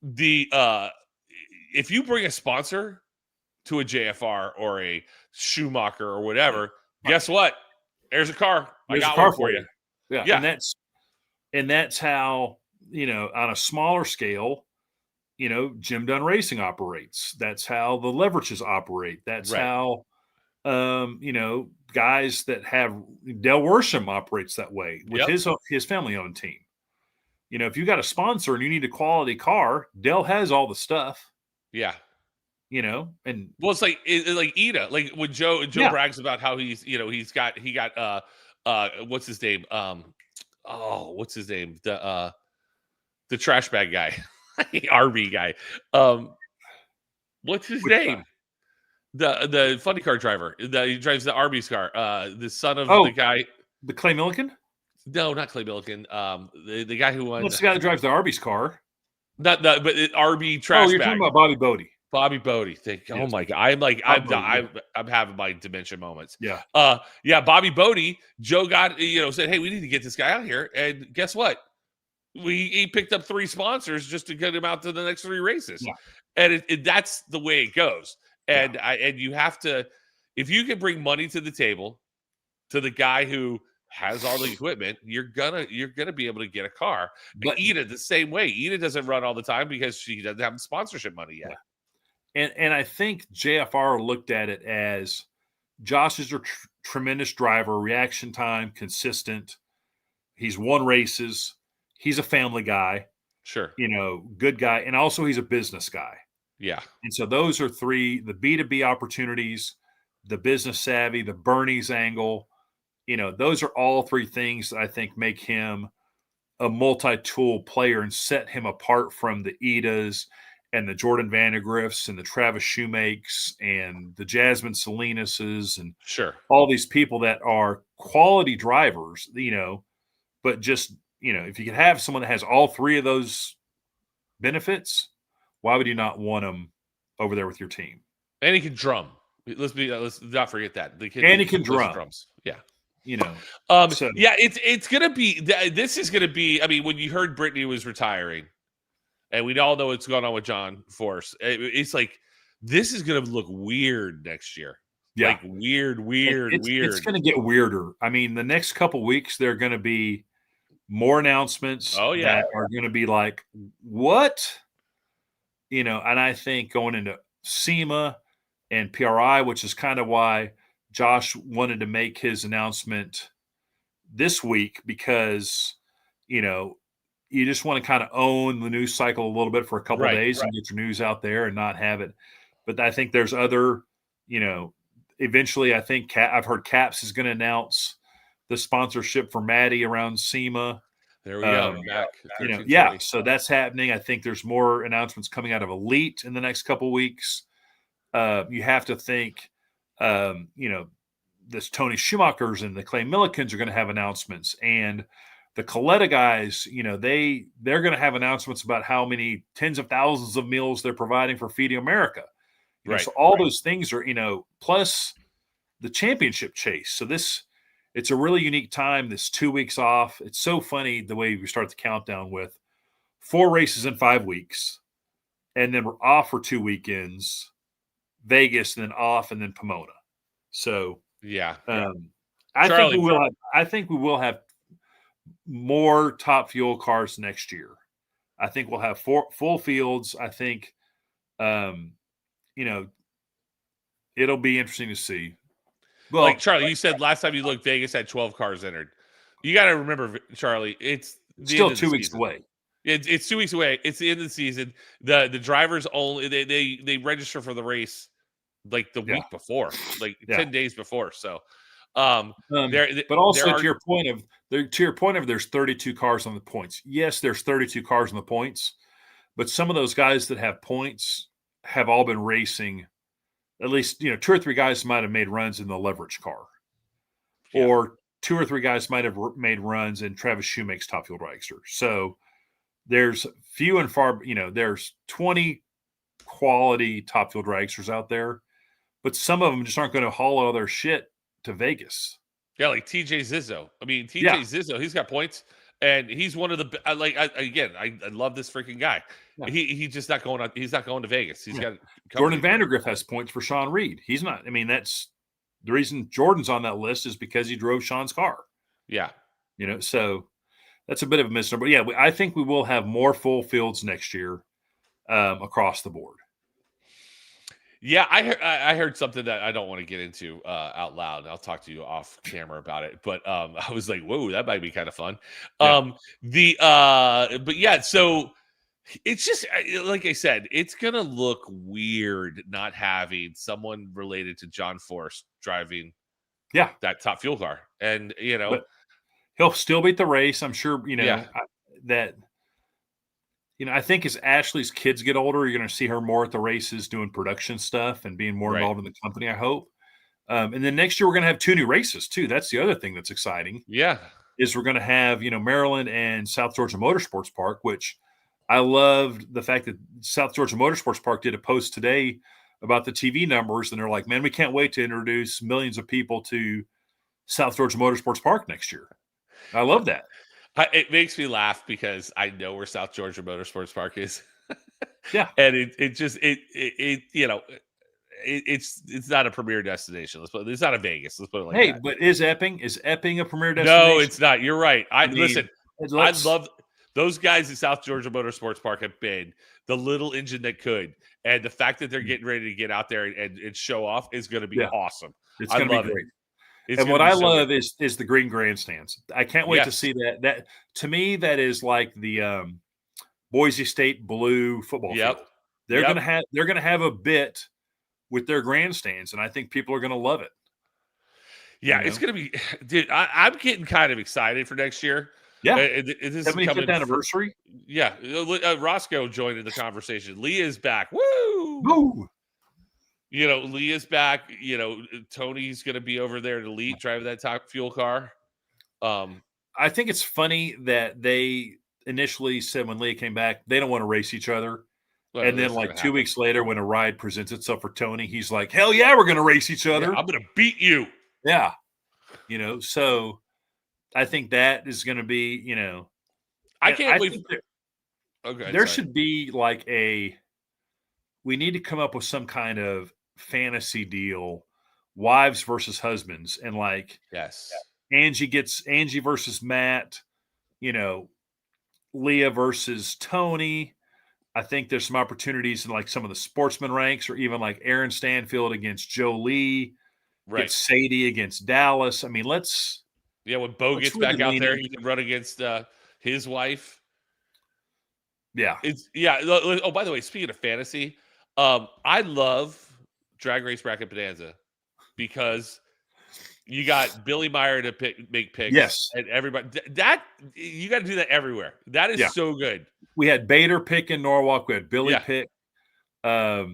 if you bring a sponsor to a JFR or a Schumacher or whatever, guess what? There's a car. I got one for you.
Yeah. And that's how, on a smaller scale, Jim Dunn Racing operates. That's how the Leverages operate. That's how, guys that have Dale Worsham operates that way with his family-owned team. If you got a sponsor and you need a quality car, Dale has all the stuff.
Yeah.
And
it's like Ida, like when Joe brags about how he got what's his name? What's his name? The trash bag guy, RV guy. What's his name? The funny car driver. He drives the Arby's car. The son of the guy.
The Clay Milliken? No,
not Clay Milliken. The guy who won.
What's the guy that drives the Arby's car?
But RB trash bag.
You're talking about Bobby Bodie.
Bobby Bodie. Oh my God. I'm having my dementia moments.
Yeah.
Bobby Bodie, Joe got, said, hey, we need to get this guy out here. And guess what? He picked up 3 sponsors just to get him out to the next 3 races. Yeah. And that's the way it goes. And and you have to, if you can bring money to the table to the guy who has all the equipment, you're gonna be able to get a car. But Ida the same way. Ida doesn't run all the time because she doesn't have sponsorship money yet.
Yeah. And I think JFR looked at it as Josh is a tremendous driver, reaction time, consistent. He's won races. He's a family guy.
Sure.
Good guy. And also he's a business guy.
Yeah.
And so those are 3, the B2B opportunities, the business savvy, the Bernie's angle. Those are all 3 things that I think make him a multi-tool player and set him apart from the Idas and the Jordan Vandegriffs and the Travis Shoemakes and the Jasmine Salinas and all these people that are quality drivers, but just, if you could have someone that has all 3 of those benefits, why would you not want them over there with your team?
And he can drum. Let's not forget that.
He can drum.
Drums. Yeah.
It's
going to be, this is going to be, I mean, when you heard Brittany was retiring, and we all know what's going on with John Force, it's like, this is going to look weird next year.
Yeah.
Like weird.
It's going to get weirder. I mean, the next couple weeks, there are going to be more announcements that are going to be like, what? And I think going into SEMA and PRI, which is kind of why Josh wanted to make his announcement this week, because, you just want to kind of own the news cycle a little bit for a couple of days and get your news out there and not have it. But I think there's other, eventually I think I've heard Caps is going to announce the sponsorship for Maddie around SEMA.
There we go.
Back, so that's happening. I think there's more announcements coming out of Elite in the next couple of weeks. You have to think, this Tony Schumacher's and the Clay Millikens are going to have announcements, and the Coletta guys, they're going to have announcements about how many tens of thousands of meals they're providing for Feeding America. So all those things are, plus the championship chase. So it's a really unique time. This 2 weeks off. It's so funny the way we start the countdown with 4 races in 5 weeks, and then we're off for 2 weekends, Vegas, and then off, and then Pomona. So I think we will have more Top Fuel cars next year. I think we'll have full fields. I think,
it'll
be interesting to see. Well,
like Charlie, you said last time you looked, Vegas had 12 cars entered. You got to remember, Charlie, it's the
still
end of the
2 weeks
season.
away.
It's 2 weeks away. It's the end of the season. The drivers only they register for the race like the week before, like 10 days before. So,
but also to your point of there's 32 cars on the points. Yes, there's 32 cars on the points, but some of those guys that have points have all been racing. At least 2 or 3 guys might have made runs in the leverage car, or 2 or 3 guys might have made runs in Travis Shoemake's Top Fuel Dragster. So there's few and far. There's 20 quality Top Fuel Dragsters out there, but some of them just aren't going to haul all their shit to Vegas.
Yeah, like TJ Zizzo. I mean, TJ Zizzo, he's got points, and he's one of the I love this freaking guy. Yeah. He's just not going on. He's not going to Vegas. He's got
Jordan Vandergriff has points for Sean Reed. He's not. I mean, that's the reason Jordan's on that list is because he drove Sean's car.
Yeah,
so that's a bit of a misnomer. But yeah, I think we will have more full fields next year across the board.
Yeah, I heard something that I don't want to get into out loud. I'll talk to you off camera about it. But I was like, whoa, that might be kind of fun. But yeah, so it's just like I said, it's gonna look weird not having someone related to John Force driving that Top Fuel car. And but
he'll still beat the race. I'm sure, I think as Ashley's kids get older, you're going to see her more at the races doing production stuff and being more involved in the company, I hope. And then next year, we're going to have 2 new races, too. That's the other thing that's exciting.
Yeah.
Is we're going to have, Maryland and South Georgia Motorsports Park, which I loved the fact that South Georgia Motorsports Park did a post today about the TV numbers. And they're like, man, we can't wait to introduce millions of people to South Georgia Motorsports Park next year. I love that.
It makes me laugh because I know where South Georgia Motorsports Park is.
Yeah.
And it's not a premier destination. It's not a Vegas. Let's put it like that.
But is Epping a premier destination?
No, it's not. You're right. Listen, I love those guys at South Georgia Motorsports Park have been the little engine that could. And the fact that they're getting ready to get out there and show off is going to be awesome.
It's going to be great. And what I love is the green grandstands. I can't wait to see that. That to me, that is like the Boise State blue football field. They're gonna have a bit with their grandstands, and I think people are gonna love it.
Yeah, it's gonna be, dude. I'm getting kind of excited for next year.
Yeah,
it is
75th anniversary.
Roscoe joined in the conversation. Leah's back. Woo!
Woo!
Leah's back. Tony's going to be over there to lead, driving that Top Fuel car.
I think it's funny that they initially said when Leah came back, they don't want to race each other. And then like 2 weeks later, when a ride presents itself for Tony, he's like, hell yeah, we're going to race each other.
Yeah, I'm going to beat you.
Yeah. So I think that is going to be,
I can't believe.
There should be like we need to come up with some kind of fantasy deal, wives versus husbands, and like Angie versus Matt, Leah versus Tony. I think there's some opportunities in like some of the sportsman ranks, or even like Aaron Stanfield against Joe Lee, get Sadie against Dallas. I mean, when
Bo gets back out there, he can run against his wife.
Yeah.
Oh, by the way, speaking of fantasy, I love Drag Race Bracket Bonanza because you got Billy Meyer to make picks.
Yes.
And everybody that you got to do that everywhere. That is so good.
We had Bader pick in Norwalk. We had Billy pick. I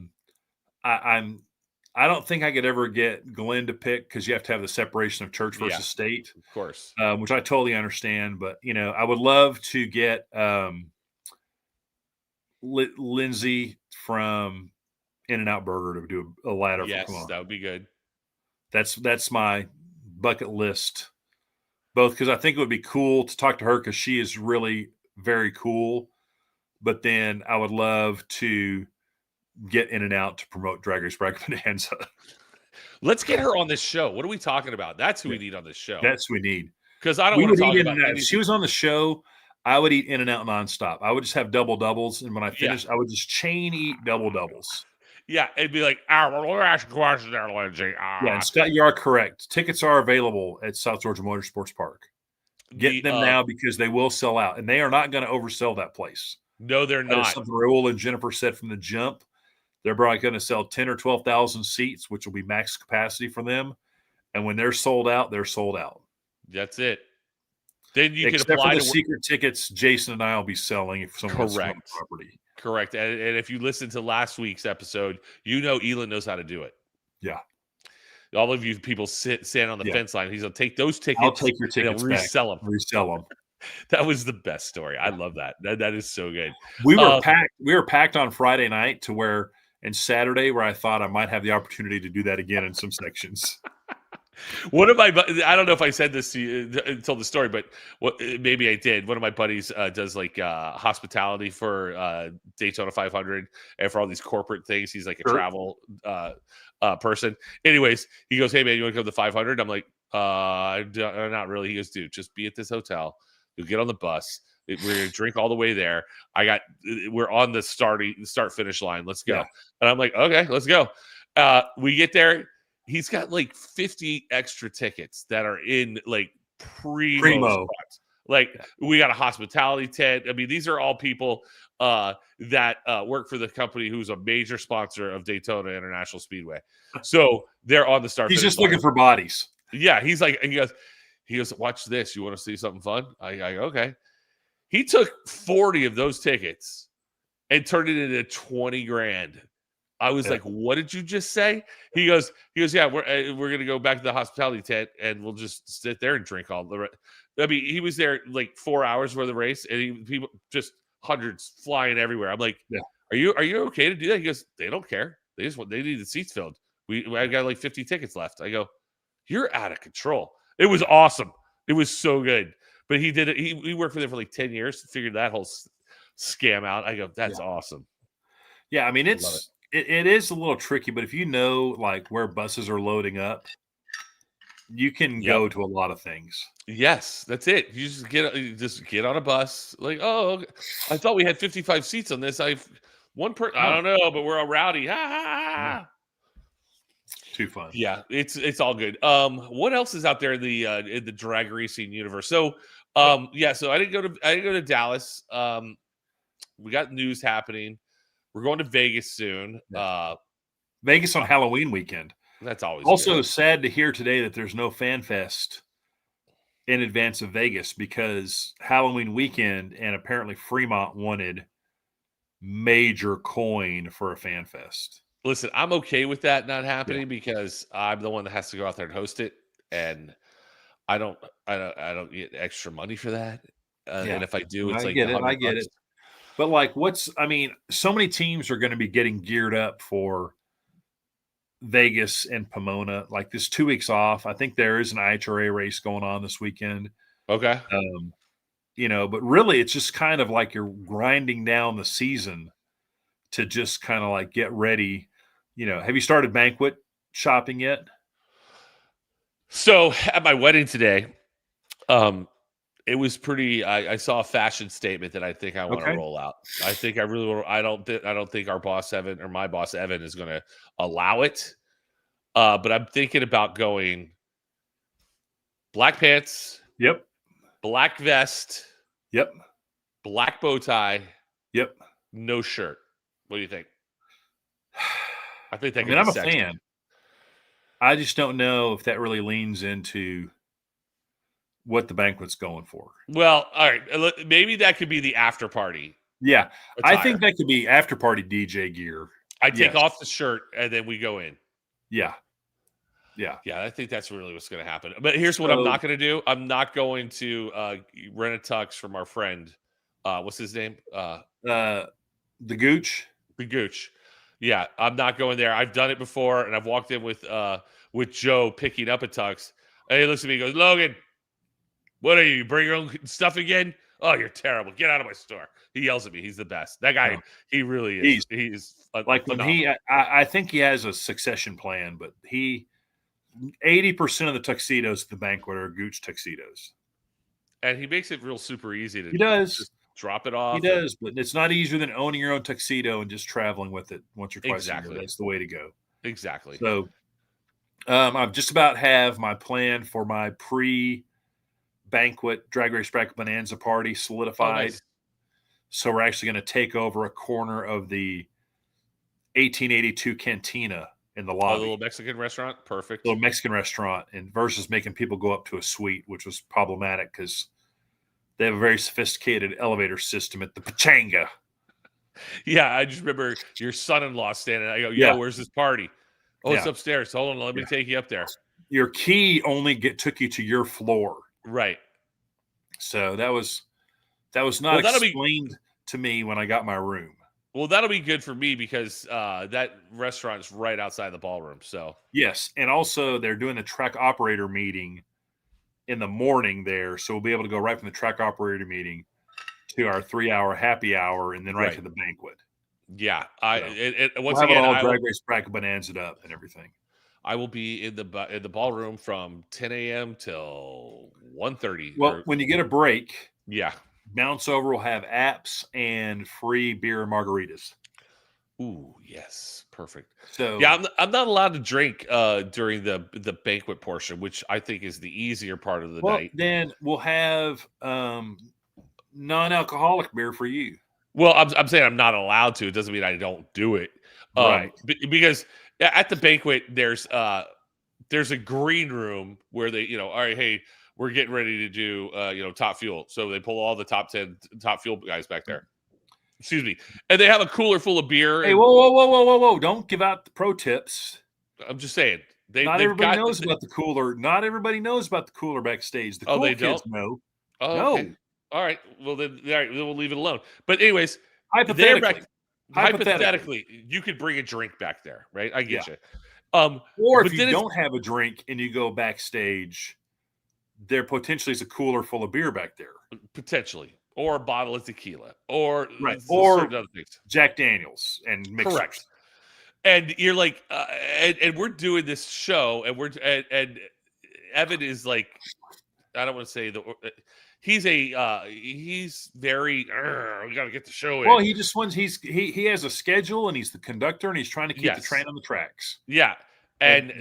don't think I could ever get Glenn to pick because you have to have the separation of church versus state.
Of course.
Which I totally understand. But, I would love to get Lindsay from In-N-Out Burger to do a ladder.
Yes, that would be good.
That's my bucket list. Both because I think it would be cool to talk to her because she is really very cool. But then I would love to get In-N-Out to promote Drag Race Bracket Bonanza.
Let's get her on this show. What are we talking about? That's who we need on this show.
That's who we need.
Because I don't want to talk about
it. If she was on the show, I would eat In-N-Out nonstop. I would just have double doubles, and when I finished, I would just chain eat double doubles.
Yeah, it'd be like, we're asking questions there, Lindsay.
Yeah, and Scott, you are correct. Tickets are available at South Georgia Motorsports Park. Get them now because they will sell out, and they are not going to oversell that place.
No, they're
That is
not.
something Raul and Jennifer said from the jump. They're probably going to sell 10 or 12,000 seats, which will be max capacity for them. And when they're sold out, they're sold out.
That's it. Then you
Except
can apply
for the
to
secret tickets Jason and I will be selling if someone wants to own the property.
Correct. And if you listen to last week's episode, you know Elon knows how to do it.
Yeah.
All of you people stand on the fence line. He's going to take those tickets.
I'll take your tickets
and resell them.
Resell them.
That was the best story. I love that. That is so good.
We were packed. We were packed on Friday night to where, and Saturday, where I thought I might have the opportunity to do that again in some sections.
One of my, I don't know if I said this to you, told the story, but maybe I did. One of my buddies does like hospitality for Daytona 500 and for all these corporate things. He's like a travel person. Anyways, he goes, "Hey man, you want to come to the 500?" I'm like, not really. He goes, "Dude, just be at this hotel. You'll get on the bus. We're gonna drink all the way there. We're on the start finish line. Let's go." Yeah. And I'm like, "Okay, let's go." We get there. He's got like 50 extra tickets that are in like primo spots. Like we got a hospitality tent. I mean, these are all people that work for the company who's a major sponsor of Daytona International Speedway. So they're on the start.
He's just looking for bodies.
Yeah, he goes, "Watch this. You want to see something fun?" I go, "Okay." He took 40 of those tickets and turned it into 20 grand. I was like, "What did you just say?" He goes, "Yeah, we're gonna go back to the hospitality tent and we'll just sit there and drink all the rest." I mean, he was there like 4 hours for the race, and people just hundreds flying everywhere. I'm like, "Are you okay to do that?" He goes, "They don't care. They need the seats filled. I got like 50 tickets left." I go, "You're out of control." It was awesome. It was so good. But he did it. He worked for them for like 10 years, figured that whole scam out. I go, "That's awesome."
Yeah, I mean, it is a little tricky, but if you know like where buses are loading up, you can go to a lot of things.
Yes, that's it. You just get on a bus. Like, "Oh, I thought we had 55 seats on this. I don't know, but we're all rowdy." Ha ha ha.
Too fun.
Yeah, it's all good. What else is out there in the drag racing universe? So, so I didn't go to Dallas. We got news happening. We're going to Vegas soon.
Vegas on Halloween weekend.
That's always
also
good.
Sad to hear today that there's no Fan Fest in advance of Vegas because Halloween weekend and apparently Fremont wanted major coin for a Fan Fest.
Listen, I'm okay with that not happening because I'm the one that has to go out there and host it, and I don't get extra money for that. And if I do, it's
I get it. But like, so many teams are going to be getting geared up for Vegas and Pomona. Like this 2 weeks off. I think there is an IHRA race going on this weekend.
Okay.
But really it's just kind of like you're grinding down the season to just kind of like get ready. Have you started banquet shopping yet?
So at my wedding today, it was pretty. I saw a fashion statement that I think I want to roll out. I think I really will. I don't think our boss Evan or my boss Evan is going to allow it. But I'm thinking about going black pants.
Yep.
Black vest.
Yep.
Black bow tie.
Yep.
No shirt. What do you think? I think that.
I'm a fan. I just don't know if that really leans into what the banquet's going for.
Well, all right. Maybe that could be the after party.
Yeah. Attire. I think that could be after party DJ gear.
I take off the shirt and then we go in.
Yeah.
I think that's really what's going to happen. But here's what I'm not going to do. I'm not going to rent a tux from our friend. What's his name?
The Gooch.
The Gooch. Yeah, I'm not going there. I've done it before, and I've walked in with Joe picking up a tux. And he looks at me and goes, "Logan, what are you? Bring your own stuff again? Oh, you're terrible. Get out of my store." He yells at me. He's the best. That guy, he really is. He's
like phenomenal. I think he has a succession plan, but 80% of the tuxedos at the banquet are Gooch tuxedos.
And he makes it real super easy to
He does.
drop it off.
He does, but it's not easier than owning your own tuxedo and just traveling with it once or twice a year.
Exactly.
That's the way to go.
Exactly.
So I've just about have my plan for my pre-banquet Drag Race Bracket Bonanza party solidified.
Oh, nice.
So we're actually going to take over a corner of the 1882 Cantina in the lobby.
A little Mexican restaurant? Perfect.
Little Mexican restaurant, and versus making people go up to a suite, which was problematic because they have a very sophisticated elevator system at the Pachanga.
Yeah, I just remember your son-in-law standing. I go, yo, where's this party? Oh, it's upstairs. Hold on, let me take you up there.
Your key only took you to your floor.
Right.
So that was not explained to me when I got my room.
Well, that'll be good for me because that restaurant's right outside the ballroom. So
yes, and also they're doing the track operator meeting in the morning there, so we'll be able to go right from the track operator meeting to our 3-hour happy hour, and then right to the banquet.
Yeah,
once again, all Drag Race Bracket Bonanza'd up and everything.
I will be in the ballroom from 10 a.m. till 1:30.
Well, when you get a break,
bounce
over. We'll have apps and free beer and margaritas.
Ooh, yes, perfect.
So
I'm not allowed to drink during the banquet portion, which I think is the easier part of the night.
Then we'll have non-alcoholic beer for you.
Well, I'm saying I'm not allowed to. It doesn't mean I don't do it,
right?
Because at the banquet there's a green room where they, all right, hey, we're getting ready to do top fuel, so they pull all the top 10 top fuel guys back there. Excuse me, and they have a cooler full of beer.
Hey, whoa! Don't give out the pro tips.
I'm just saying.
Not everybody knows about the cooler. Not everybody knows about the cooler backstage. The cool
they
kids
don't
know.
Oh,
no.
Okay. All right. Well, then we'll leave it alone. But anyways, hypothetically, you could bring a drink back there, right? I get you.
Or if you don't have a drink and you go backstage, there potentially is a cooler full of beer back there.
Potentially. Or a bottle of tequila. Or
certain
other things.
Jack Daniels and mixers.
Correct. And you're like, and we're doing this show, and and Evan is like, I don't want to say he's very we got to get the show in.
Well, he just wants he has a schedule, and he's the conductor, and he's trying to keep the train on the tracks.
Yeah. And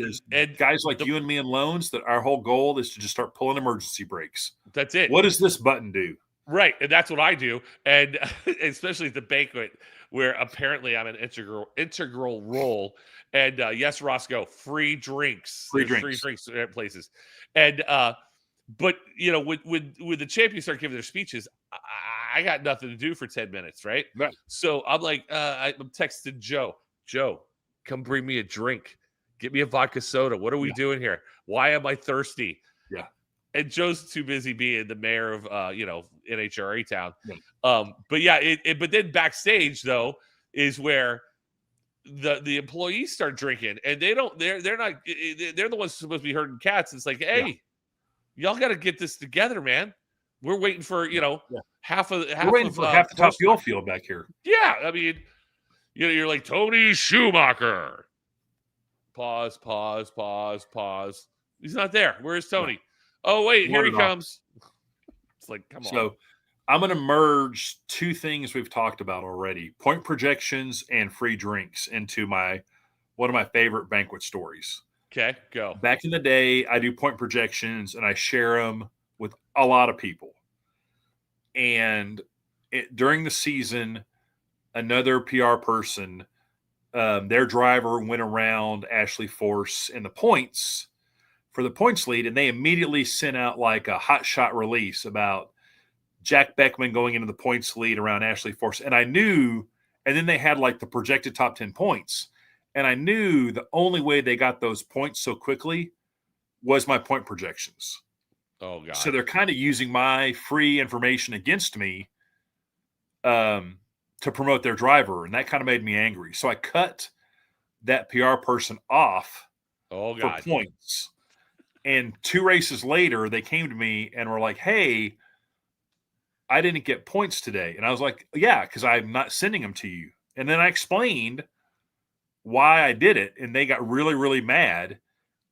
guys like you and me in loans, that our whole goal is to just start pulling emergency brakes.
That's it.
What does this button do?
Right, and that's what I do, and especially at the banquet where apparently I'm an integral role. And yes, Roscoe, free drinks at places, and but when the champions start giving their speeches, I got nothing to do for 10 minutes, right?
Right.
So I'm like, I'm texting Joe, come bring me a drink, get me a vodka soda. What are we doing here? Why am I thirsty?
Yeah.
And Joe's too busy being the mayor of NHRA town.
Yeah.
But then backstage though is where the employees start drinking, and they're the ones supposed to be herding cats. It's like, hey, y'all got to get this together, man. We're waiting for half the
top fuel field back here.
Yeah, I mean, you're like Tony Schumacher. Pause. He's not there. Where's Tony? Oh, wait, here he comes. It's like, come on.
So I'm going to merge two things we've talked about already, point projections and free drinks, into one of my favorite banquet stories.
Okay, go.
Back in the day, I do point projections, and I share them with a lot of people. And during the season, another PR person, their driver went around Ashley Force in the points for the points lead, and they immediately sent out like a hot shot release about Jack Beckman going into the points lead around Ashley Force. And I knew, and then they had like the projected top 10 points. And I knew the only way they got those points so quickly was my point projections.
Oh, God.
So they're kind of using my free information against me to promote their driver. And that kind of made me angry. So I cut that PR person off for points. And 2 races later, they came to me and were like, hey, I didn't get points today. And I was like, yeah, because I'm not sending them to you. And then I explained why I did it. And they got really, really mad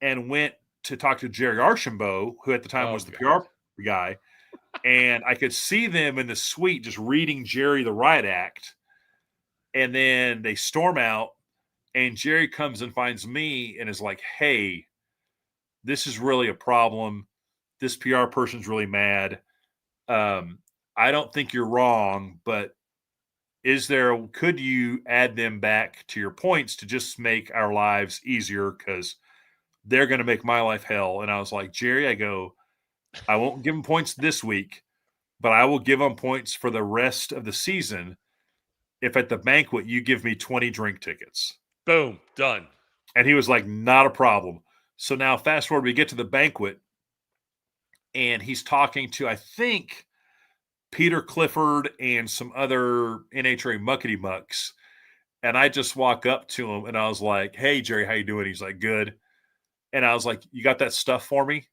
and went to talk to Jerry Archambault, who at the time was the PR guy, And I could see them in the suite just reading Jerry the riot act. And then they storm out, and Jerry comes and finds me and is like, hey, this is really a problem. This PR person's really mad. I don't think you're wrong, but could you add them back to your points to just make our lives easier? Because they're going to make my life hell. And I was like, Jerry, I won't give them points this week, but I will give them points for the rest of the season if at the banquet you give me 20 drink tickets.
Boom, done.
And he was like, not a problem. So now fast forward, we get to the banquet, and he's talking to, I think, Peter Clifford and some other NHRA muckety mucks. And I just walk up to him and I was like, hey, Jerry, how you doing? He's like, good. And I was like, you got that stuff for me?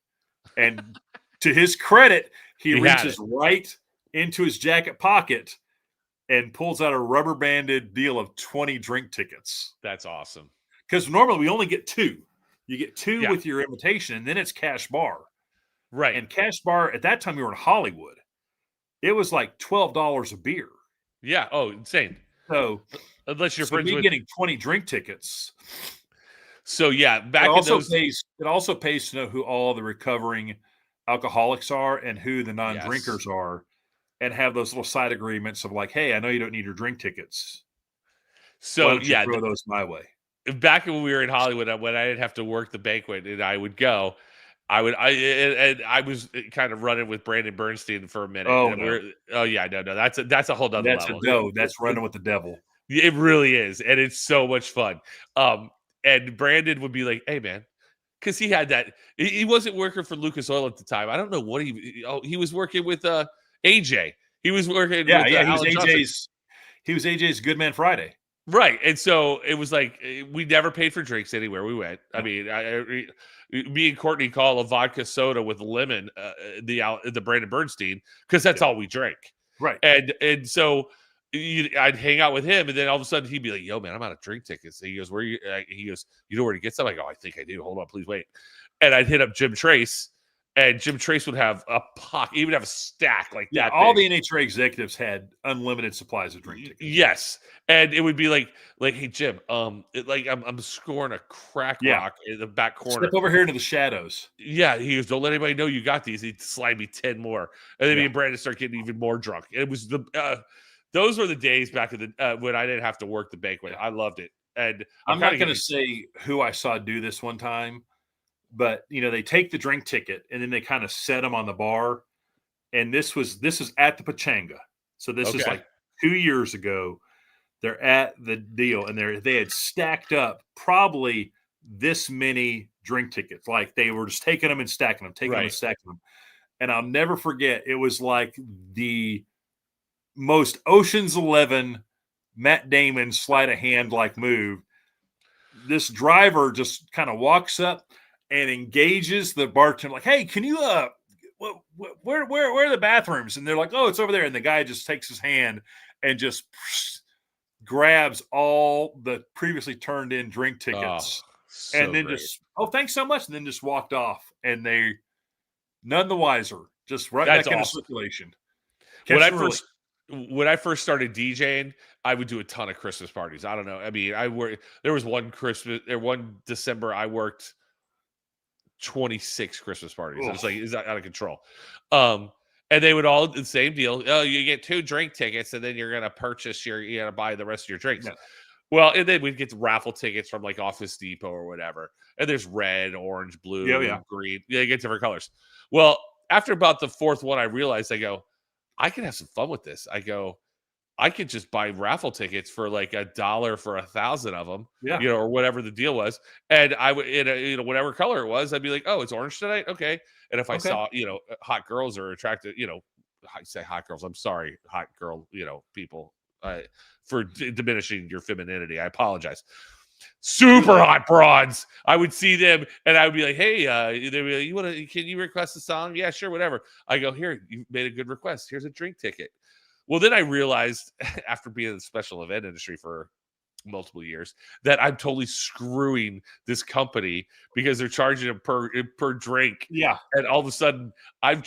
And to his credit, he reaches right into his jacket pocket and pulls out a rubber banded deal of 20 drink tickets.
That's awesome.
Because normally we only get 2. You get 2 with your invitation, and then it's cash bar.
Right.
And cash bar, at that time, you were in Hollywood. It was like $12 a beer.
Yeah. Oh, insane.
So,
unless you're friends with
getting 20 drink tickets.
So, yeah, back
it
in those
days, it also pays to know who all the recovering alcoholics are and who the non-drinkers are, and have those little side agreements of like, hey, I know you don't need your drink tickets.
So,
why don't you throw those my way.
Back when we were in Hollywood, when I didn't have to work the banquet and I would go, I was kind of running with Brandon Bernstein for a minute.
Oh,
no. That's a whole other level.
That's running with the devil.
It really is, and it's so much fun. And Brandon would be like, "Hey, man," because he had that. He wasn't working for Lucas Oil at the time. I don't know what he was working with. AJ. He was working.
Yeah, he was AJ's Good Man Friday.
Right. And so it was like we never paid for drinks anywhere we went. I mean, me and Courtney call a vodka soda with lemon, the Brandon Bernstein, because that's all we drank.
Right.
And so I'd hang out with him, and then all of a sudden he'd be like, "Yo, man, I'm out of drink tickets." And he goes, "Where you?" He goes, "You know where to get some?" I go, "I think I do. Hold on, please wait." And I'd hit up Jim Trace. And Jim Trace would have he would have a stack like that.
All the NHRA executives had unlimited supplies of drink tickets.
Yes, and it would be like, hey Jim, I'm scoring a crack rock in the back corner.
Step over here into the shadows.
Yeah, he goes, "Don't let anybody know you got these." He'd slide me 10 more, and then me and Brandon start getting even more drunk. It was those were the days back in the when I didn't have to work the banquet. I loved it, and
I'm not going to say who I saw do this one time. But, they take the drink ticket and then they kind of set them on the bar. And this is at the Pachanga. So this is like 2 years ago. They're at the deal and they had stacked up probably this many drink tickets. Like they were just taking them and stacking them, them and stacking them. And I'll never forget, it was like the most Ocean's 11 Matt Damon sleight of hand like move. This driver just kind of walks up and engages the bartender like, "Hey, can you where are the bathrooms?" And they're like, "Oh, it's over there." And the guy just takes his hand and just grabs all the previously turned in drink tickets, and then just, "Oh, thanks so much," and then just walked off. And they none the wiser, just right back into circulation.
When I first started DJing, I would do a ton of Christmas parties. I don't know. I mean, there was one December I worked 26 Christmas parties. It was like, is that out of control? And they would all the same deal. Oh, you get 2 drink tickets, and then you're gonna you're gonna buy the rest of your drinks. Yeah. Well, and then we'd get raffle tickets from like Office Depot or whatever. And there's red, orange, blue, green. Yeah, you get different colors. Well, after about the 4th one, I realized I can have some fun with this. I could just buy raffle tickets for like $1 for 1,000 of them, or whatever the deal was. And I would, whatever color it was, I'd be like, "Oh, it's orange tonight. Okay." And if I saw, hot girls are attracted, I say hot girls, I'm sorry, hot girl, people, for diminishing your femininity. I apologize. Super hot broads. I would see them and I would be like, "Hey, they'd be like, can you request a song?" "Yeah, sure, whatever." I go, "Here, you made a good request. Here's a drink ticket." Well, then I realized after being in the special event industry for multiple years, that I'm totally screwing this company because they're charging them per drink.
Yeah.
And all of a sudden, I've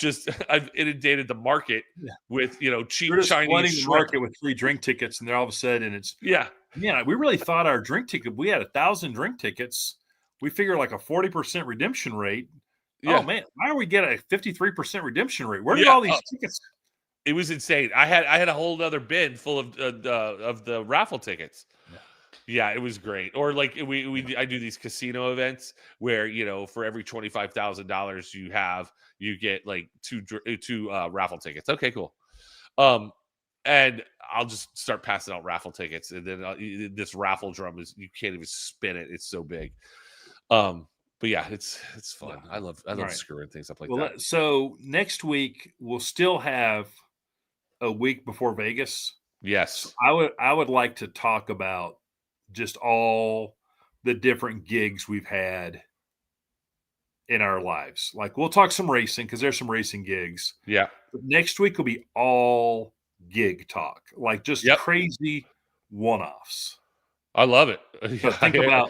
inundated the market with, cheap
We're just
Chinese
flooding the
shrimp.
market with free drink tickets, and then all of a sudden it's we really thought our drink ticket. We had 1,000 drink tickets. We figure like a 40% redemption rate.
Yeah.
Oh man, why are we getting a 53% redemption rate? Where did all these tickets?
It was insane. I had a whole other bin full of the raffle tickets. Yeah, it was great. Or like I do these casino events where for every $25,000 you get like two raffle tickets. Okay, cool. And I'll just start passing out raffle tickets, and then this raffle drum you can't even spin it. It's so big. But yeah, it's fun. I love screwing things up like that.
So next week we'll still have a week before Vegas.
Yes.
I would like to talk about just all the different gigs we've had in our lives. Like we'll talk some racing because there's some racing gigs.
Yeah.
But next week will be all gig talk, like just crazy one-offs.
I love it.
So think about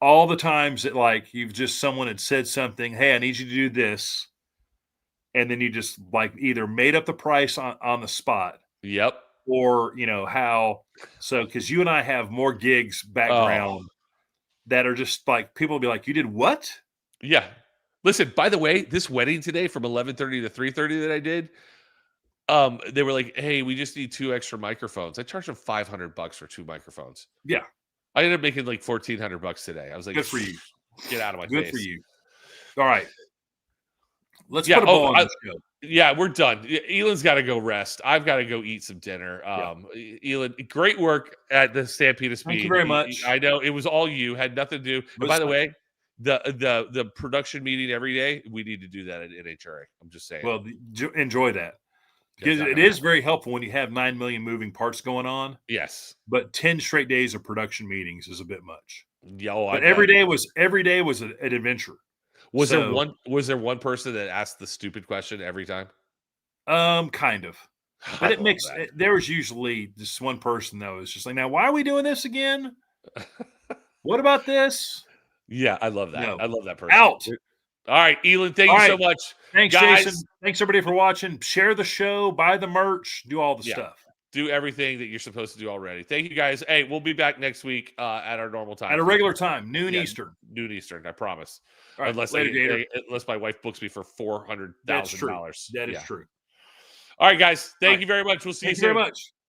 all the times that like someone had said something, hey, I need you to do this. And then you just like either made up the price on the spot.
Yep.
Or, because you and I have more gigs background that are just like, people will be like, you did what?
Yeah. Listen, by the way, this wedding today from 11:30 to 3:30 that I did, they were like, hey, we just need 2 extra microphones. I charged them $500 for 2 microphones.
Yeah.
I ended up making like $1,400 today. I was like,
good for you.
Get out of my
face.
Good
for you. All right. Let's put a ball on the show.
Yeah, we're done. Elan's got to go rest. I've got to go eat some dinner. Elan, great work at the Stampede of Speed.
Thank you very much.
I know it was all you. Had nothing to do. And by the way, the production meeting every day, we need to do that at NHRA. I'm just saying.
Well, enjoy that. Because it is very helpful when you have 9 million moving parts going on.
Yes.
But 10 straight days of production meetings is a bit much.
Yeah,
but every day was an adventure.
Was there one person that asked the stupid question every time?
Kind of. But there was usually just one person that was just like, now why are we doing this again? What about this?
Yeah, I love that. No. I love that person.
Out.
All right, Elan, thank you so much.
Thanks,
guys.
Jason. Thanks, everybody, for watching. Share the show, buy the merch, do all the stuff.
Do everything that you're supposed to do already. Thank you, guys. Hey, we'll be back next week at our normal time.
At a regular time, noon Eastern.
Noon Eastern, I promise.
All right,
unless my wife books me for $400,000.
That is true.
All right, guys. Thank you very much. We'll see you soon.
Thank you very much.